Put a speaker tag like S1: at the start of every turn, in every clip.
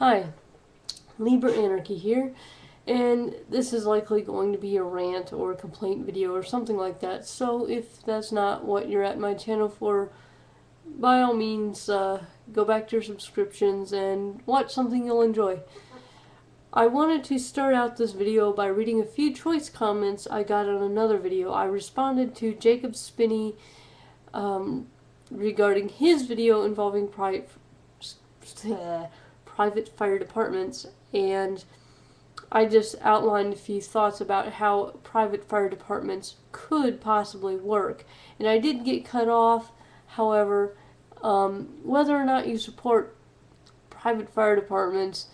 S1: Hi, LiberAnarchy here, and this is likely going to be a rant or a complaint video or something like that, so if that's not what you're at my channel for, by all means, go back to your subscriptions and watch something you'll enjoy. I wanted to start out this video by reading a few choice comments I got on another video. I responded to Jacob Spinney regarding his video involving private fire departments, and I just outlined a few thoughts about how private fire departments could possibly work. And I did get cut off, however, whether or not you support private fire departments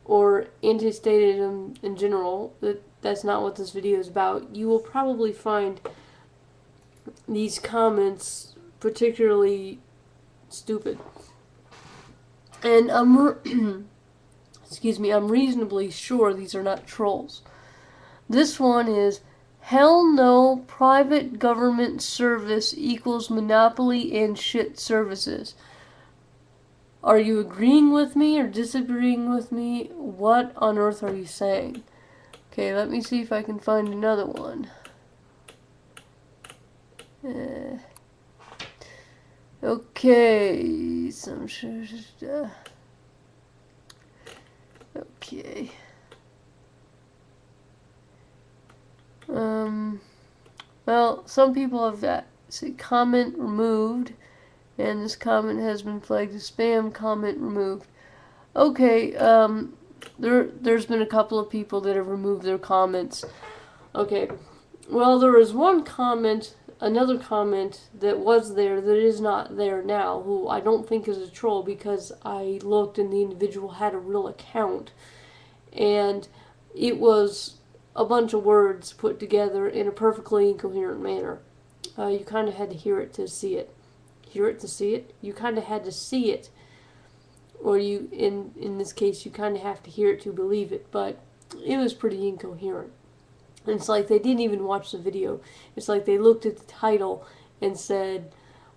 S1: or anti-statism in general, that's not what this video is about. You will probably find these comments particularly stupid. And excuse me, I'm reasonably sure these are not trolls. This one is, hell no, private government service equals monopoly and shit services. Are you agreeing with me or disagreeing with me? What on earth are you saying? Okay, let me see if I can find another one. Okay, okay. Well, some people have that. See, comment removed, and this comment has been flagged as spam. Comment removed. Okay, there's been a couple of people that have removed their comments. Okay, well, there was one comment, another comment that was there that is not there now, who I don't think is a troll because I looked and the individual had a real account, and it was a bunch of words put together in a perfectly incoherent manner. You kind of had to hear it to see it. Hear it to see it? You kind of had to see it. Or you, in this case, you kind of have to hear it to believe it. But it was pretty incoherent. And it's like they didn't even watch the video. It's like they looked at the title and said,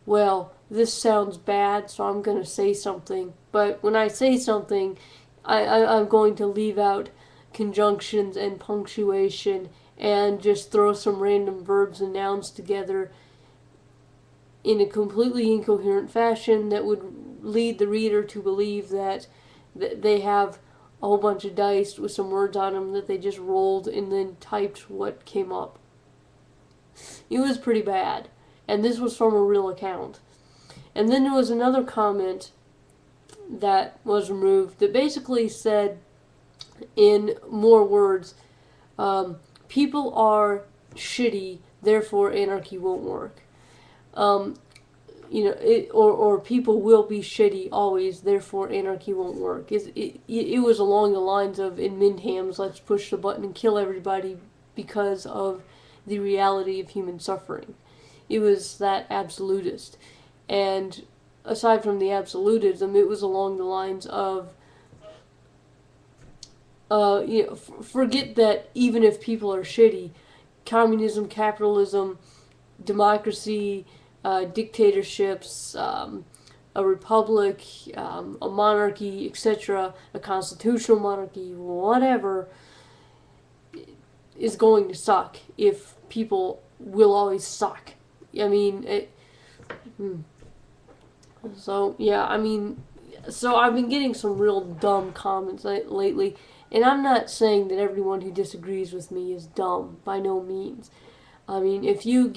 S1: well, this sounds bad, so I'm going to say something. But when I say something, I'm going to leave out conjunctions and punctuation and just throw some random verbs and nouns together in a completely incoherent fashion that would lead the reader to believe that they have a whole bunch of dice with some words on them that they just rolled and then typed what came up. It was pretty bad. And this was from a real account. And then there was another comment that was removed that basically said, in more words, people are shitty, therefore anarchy won't work. Or people will be shitty always, therefore anarchy won't work. It was along the lines of, in Mindham's, let's push the button and kill everybody because of the reality of human suffering. It was that absolutist. And aside from the absolutism, it was along the lines of, forget that even if people are shitty, communism, capitalism, democracy, dictatorships, a republic, a monarchy, etc., a constitutional monarchy, whatever, is going to suck if people will always suck. I mean, so, yeah, I mean, so I've been getting some real dumb comments lately. And I'm not saying that everyone who disagrees with me is dumb, by no means. I mean, if you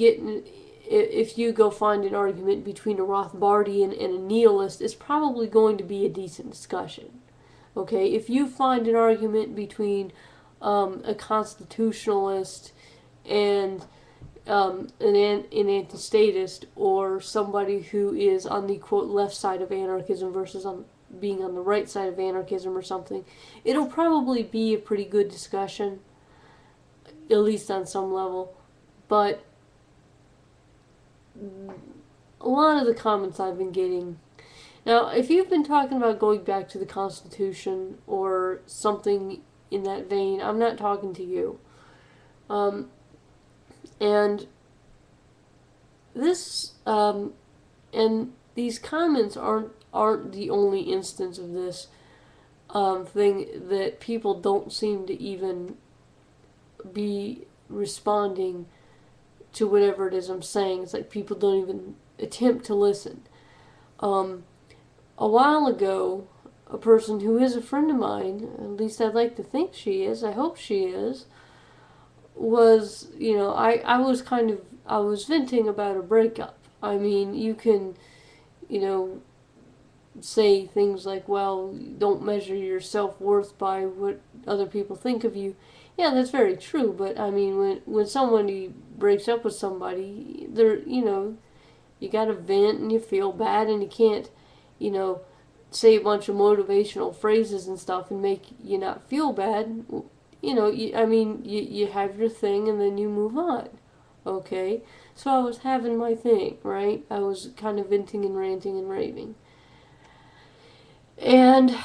S1: go find an argument between a Rothbardian and a nihilist, it's probably going to be a decent discussion. Okay, if you find an argument between a constitutionalist and an anti-statist, or somebody who is on the quote left side of anarchism versus being on the right side of anarchism or something, it'll probably be a pretty good discussion, at least on some level. But a lot of the comments I've been getting, now if you've been talking about going back to the Constitution or something in that vein, I'm not talking to you. And this and these comments aren't aren't the only instance of this thing, that people don't seem to even be responding to whatever it is I'm saying. It's like people don't even attempt to listen. Um, a while ago, a person who is a friend of mine, at least I'd like to think she is, I hope she is, was, I was I was venting about a breakup. I mean, you can, you know, say things like, well, don't measure your self-worth by what other people think of you. Yeah, that's very true, but I mean, when somebody breaks up with somebody, you gotta vent and you feel bad and you can't, you know, say a bunch of motivational phrases and stuff and make you not feel bad. You have your thing and then you move on. Okay? So I was having my thing, right? I was kind of venting and ranting and raving. And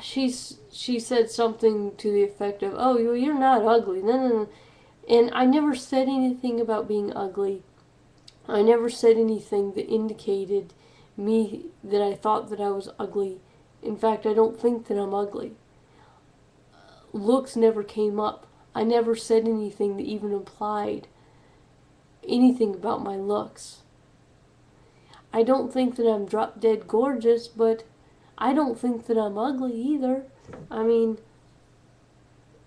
S1: she said something to the effect of, "Oh, you're not ugly." No, no, no. And I never said anything about being ugly. I never said anything that indicated me that I thought that I was ugly. In fact, I don't think that I'm ugly. Looks never came up. I never said anything that even implied anything about my looks. I don't think that I'm drop dead gorgeous, but I don't think that I'm ugly either. I mean,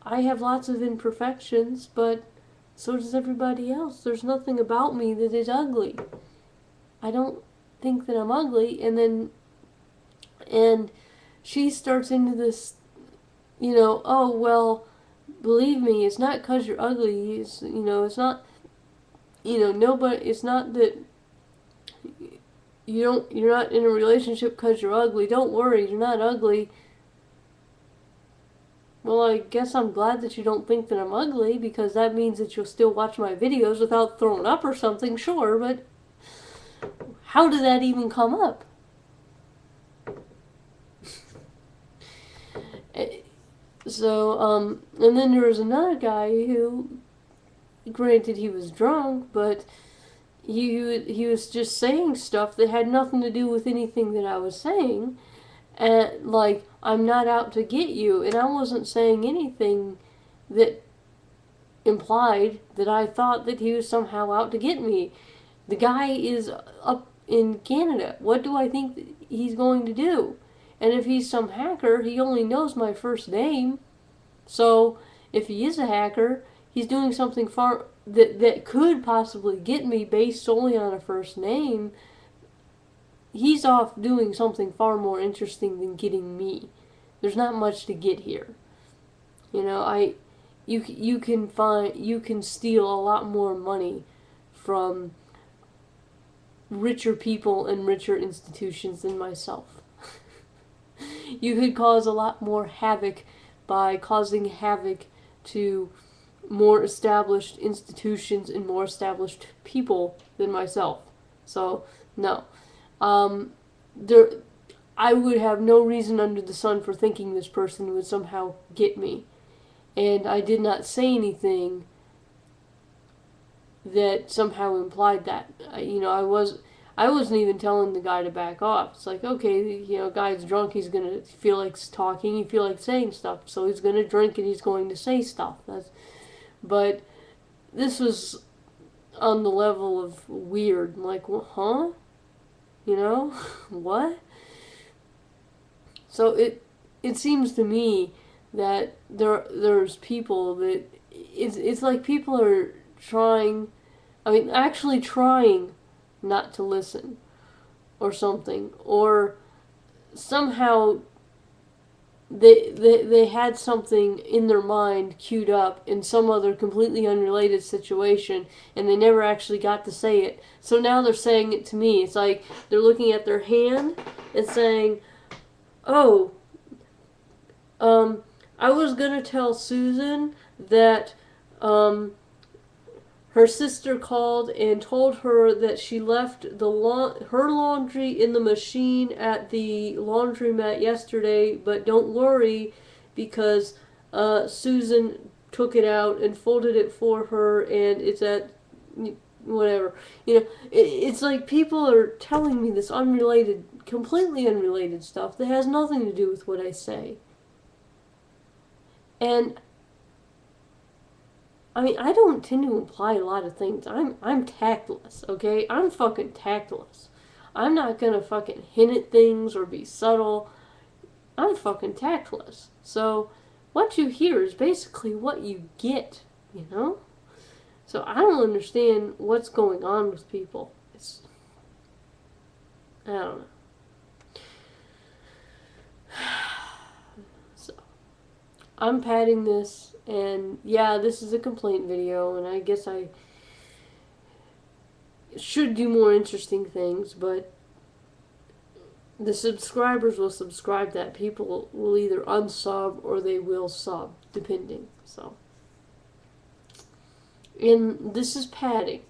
S1: I have lots of imperfections, but so does everybody else. There's nothing about me that is ugly. I don't think that I'm ugly. And she starts into this, oh, well, believe me, it's not because you're ugly. It's not, nobody, it's not that you're not in a relationship because you're ugly. Don't worry, you're not ugly. Well, I guess I'm glad that you don't think that I'm ugly, because that means that you'll still watch my videos without throwing up or something, sure, but how did that even come up? So, and then there was another guy who, granted he was drunk, but he was just saying stuff that had nothing to do with anything that I was saying. And, like, I'm not out to get you. And I wasn't saying anything that implied that I thought that he was somehow out to get me. The guy is up in Canada. What do I think he's going to do? And if he's some hacker, he only knows my first name. So, if he is a hacker, he's doing something far that could possibly get me based solely on a first name. He's off doing something far more interesting than getting me. There's not much to get here. You can steal a lot more money from richer people and richer institutions than myself. You could cause a lot more havoc by causing havoc to more established institutions and more established people than myself. So, no. I would have no reason under the sun for thinking this person would somehow get me. And I did not say anything that somehow implied that. I wasn't even telling the guy to back off. It's like, okay, guy's drunk, he's gonna feel like talking, he feel like saying stuff, so he's gonna drink and he's going to say stuff. But this was on the level of weird. Like, huh? What? So it seems to me that there's people that it's like people are actually trying not to listen or something, or somehow they had something in their mind queued up in some other completely unrelated situation, and they never actually got to say it. So now they're saying it to me. It's like they're looking at their hand and saying, "Oh, I was gonna tell Susan that her sister called and told her that she left her laundry in the machine at the laundromat yesterday, but don't worry, because Susan took it out and folded it for her, and it's at whatever." It's like people are telling me this unrelated completely unrelated stuff that has nothing to do with what I say. And I mean, I don't tend to imply a lot of things. I'm tactless, okay? I'm fucking tactless. I'm not gonna fucking hint at things or be subtle. I'm fucking tactless. So what you hear is basically what you get, you know? So I don't understand what's going on with people. I don't know. So I'm padding this, and yeah, this is a complaint video, and I guess I should do more interesting things, but the subscribers will subscribe that. People will either unsub or they will sub, depending. So, and this is padding.